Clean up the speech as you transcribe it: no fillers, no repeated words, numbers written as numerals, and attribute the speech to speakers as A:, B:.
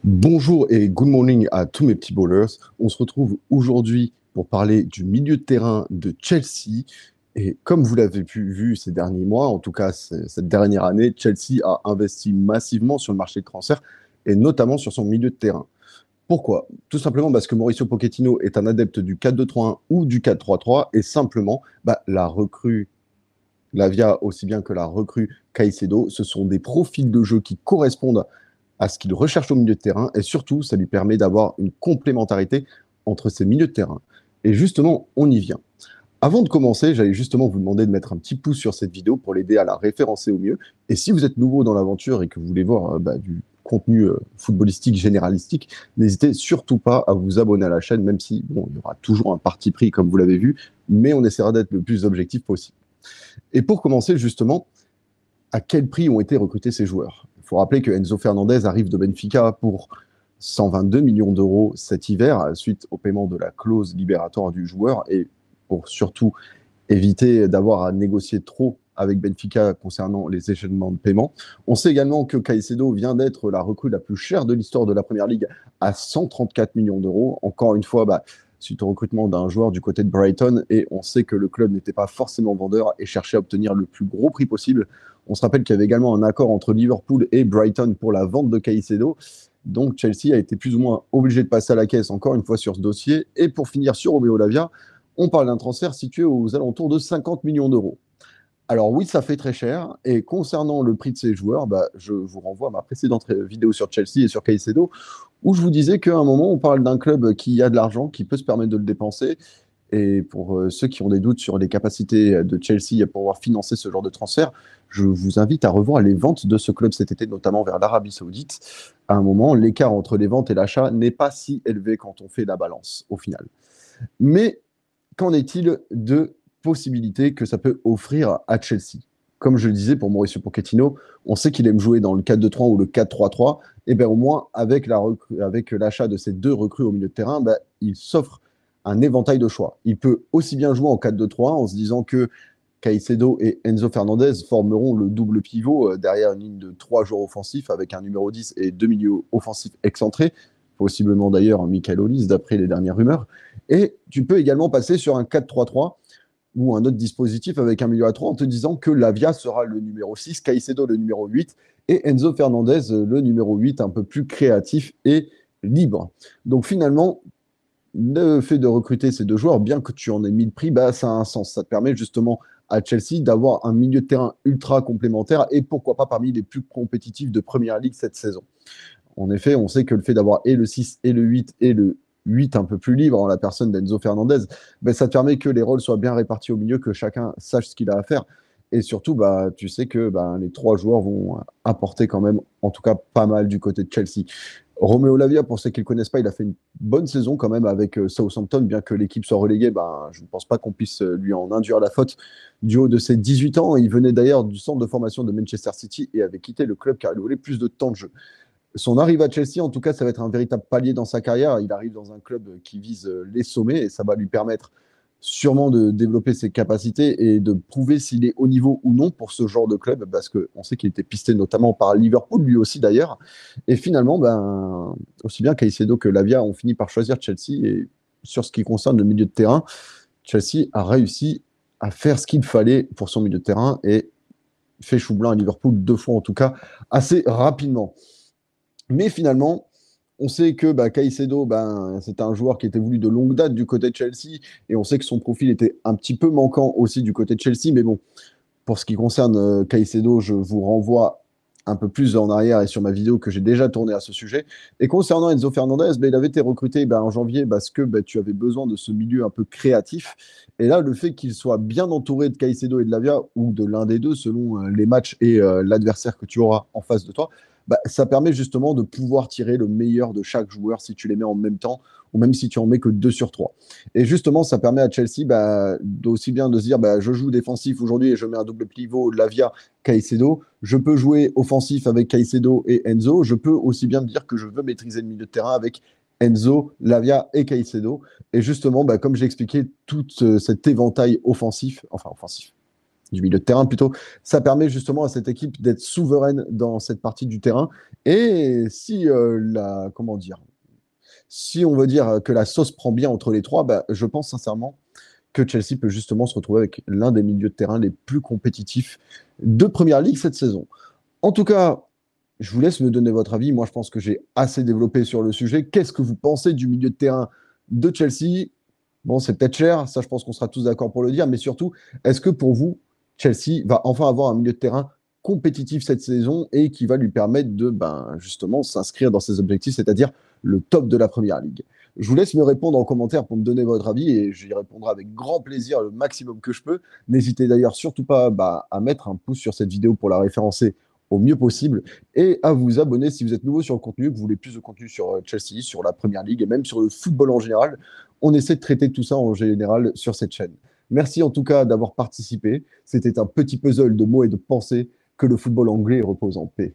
A: Bonjour et good morning à tous mes petits ballers. On se retrouve aujourd'hui pour parler du milieu de terrain de Chelsea. Et comme vous l'avez vu ces derniers mois, en tout cas cette dernière année, Chelsea a investi massivement sur le marché de transfert et notamment sur son milieu de terrain. Pourquoi? Tout simplement parce que Mauricio Pochettino est un adepte du 4-2-3-1 ou du 4-3-3 et simplement la recrue Lavia aussi bien que la recrue Caicedo, ce sont des profils de jeu qui correspondent à ce qu'il recherche au milieu de terrain et surtout, ça lui permet d'avoir une complémentarité entre ses milieux de terrain. Et justement, on y vient. Avant de commencer, j'allais justement vous demander de mettre un petit pouce sur cette vidéo pour l'aider à la référencer au mieux. Et si vous êtes nouveau dans l'aventure et que vous voulez voir du contenu footballistique généralistique, n'hésitez surtout pas à vous abonner à la chaîne, même si bon, il y aura toujours un parti pris comme vous l'avez vu, mais on essaiera d'être le plus objectif possible. Et pour commencer, justement, à quel prix ont été recrutés ces joueurs? Il faut rappeler que Enzo Fernandez arrive de Benfica pour 122 millions d'euros cet hiver, suite au paiement de la clause libératoire du joueur et pour surtout éviter d'avoir à négocier trop avec Benfica concernant les échelonnements de paiement. On sait également que Caicedo vient d'être la recrue la plus chère de l'histoire de la Première Ligue à 134 millions d'euros. Encore une fois, suite au recrutement d'un joueur du côté de Brighton, et on sait que le club n'était pas forcément vendeur et cherchait à obtenir le plus gros prix possible. On se rappelle qu'il y avait également un accord entre Liverpool et Brighton pour la vente de Caicedo. Donc Chelsea a été plus ou moins obligé de passer à la caisse encore une fois sur ce dossier. Et pour finir sur Romeo Lavia, on parle d'un transfert situé aux alentours de 50 millions d'euros. Alors oui, ça fait très cher. Et concernant le prix de ces joueurs, je vous renvoie à ma précédente vidéo sur Chelsea et sur Caicedo, où je vous disais qu'à un moment, on parle d'un club qui a de l'argent, qui peut se permettre de le dépenser. Et pour ceux qui ont des doutes sur les capacités de Chelsea à pouvoir financer ce genre de transfert, je vous invite à revoir les ventes de ce club cet été, notamment vers l'Arabie Saoudite. À un moment, l'écart entre les ventes et l'achat n'est pas si élevé quand on fait la balance au final. Mais qu'en est-il de possibilités que ça peut offrir à Chelsea? Comme je le disais pour Mauricio Pochettino, on sait qu'il aime jouer dans le 4-2-3 ou le 4-3-3. Et bien au moins, avec l'achat de ces deux recrues au milieu de terrain, il s'offre un éventail de choix. Il peut aussi bien jouer en 4-2-3 en se disant que Caicedo et Enzo Fernandez formeront le double pivot derrière une ligne de trois joueurs offensifs avec un numéro 10 et deux milieux offensifs excentrés, possiblement d'ailleurs Michael Olise d'après les dernières rumeurs. Et tu peux également passer sur un 4-3-3 ou un autre dispositif avec un milieu à 3 en te disant que Lavia sera le numéro 6, Caicedo le numéro 8 et Enzo Fernandez le numéro 8, un peu plus créatif et libre. Donc finalement, le fait de recruter ces deux joueurs, bien que tu en aies mis le prix, ça a un sens. Ça te permet justement à Chelsea d'avoir un milieu de terrain ultra complémentaire et pourquoi pas parmi les plus compétitifs de Première Ligue cette saison. En effet, on sait que le fait d'avoir et le 6 et le 8 et le 8 un peu plus libre en la personne d'Enzo Fernandez, ça te permet que les rôles soient bien répartis au milieu, que chacun sache ce qu'il a à faire. Et surtout, tu sais que les trois joueurs vont apporter quand même, en tout cas, pas mal du côté de Chelsea. Romeo Lavia, pour ceux qui ne le connaissent pas, il a fait une bonne saison quand même avec Southampton, bien que l'équipe soit reléguée. Je ne pense pas qu'on puisse lui en induire la faute du haut de ses 18 ans. Il venait d'ailleurs du centre de formation de Manchester City et avait quitté le club car il voulait plus de temps de jeu. Son arrivée à Chelsea, en tout cas, ça va être un véritable palier dans sa carrière. Il arrive dans un club qui vise les sommets et ça va lui permettre sûrement de développer ses capacités et de prouver s'il est au niveau ou non pour ce genre de club, parce qu'on sait qu'il était pisté notamment par Liverpool, lui aussi d'ailleurs. Et finalement, aussi bien Caicedo que Lavia ont fini par choisir Chelsea. Et sur ce qui concerne le milieu de terrain, Chelsea a réussi à faire ce qu'il fallait pour son milieu de terrain et fait chou blanc à Liverpool deux fois en tout cas, assez rapidement. Mais finalement, on sait que Caicedo, c'est un joueur qui était voulu de longue date du côté de Chelsea, et on sait que son profil était un petit peu manquant aussi du côté de Chelsea. Mais bon, pour ce qui concerne Caicedo, je vous renvoie un peu plus en arrière et sur ma vidéo que j'ai déjà tournée à ce sujet. Et concernant Enzo Fernandez, il avait été recruté en janvier parce que tu avais besoin de ce milieu un peu créatif. Et là, le fait qu'il soit bien entouré de Caicedo et de Lavia, ou de l'un des deux, selon les matchs et l'adversaire que tu auras en face de toi, ça permet justement de pouvoir tirer le meilleur de chaque joueur si tu les mets en même temps, ou même si tu en mets que 2 sur 3. Et justement, ça permet à Chelsea d'aussi bien de se dire je joue défensif aujourd'hui et je mets un double pivot Lavia, Caicedo. Je peux jouer offensif avec Caicedo et Enzo. Je peux aussi bien me dire que je veux maîtriser le milieu de terrain avec Enzo, Lavia et Caicedo. Et justement, comme j'ai expliqué, tout cet éventail offensif, du milieu de terrain plutôt. Ça permet justement à cette équipe d'être souveraine dans cette partie du terrain. Et si comment dire, si on veut dire que la sauce prend bien entre les trois, bah, je pense sincèrement que Chelsea peut justement se retrouver avec l'un des milieux de terrain les plus compétitifs de Première Ligue cette saison. En tout cas, je vous laisse me donner votre avis. Moi, je pense que j'ai assez développé sur le sujet. Qu'est-ce que vous pensez du milieu de terrain de Chelsea? Bon, c'est peut-être cher, ça je pense qu'on sera tous d'accord pour le dire, mais surtout, est-ce que pour vous, Chelsea va enfin avoir un milieu de terrain compétitif cette saison et qui va lui permettre de justement s'inscrire dans ses objectifs, c'est-à-dire le top de la Première Ligue? Je vous laisse me répondre en commentaire pour me donner votre avis et j'y répondrai avec grand plaisir le maximum que je peux. N'hésitez d'ailleurs surtout pas à mettre un pouce sur cette vidéo pour la référencer au mieux possible et à vous abonner si vous êtes nouveau sur le contenu, que vous voulez plus de contenu sur Chelsea, sur la Première Ligue et même sur le football en général. On essaie de traiter tout ça en général sur cette chaîne. Merci en tout cas d'avoir participé. C'était un petit puzzle de mots et de pensées. Que le football anglais repose en paix.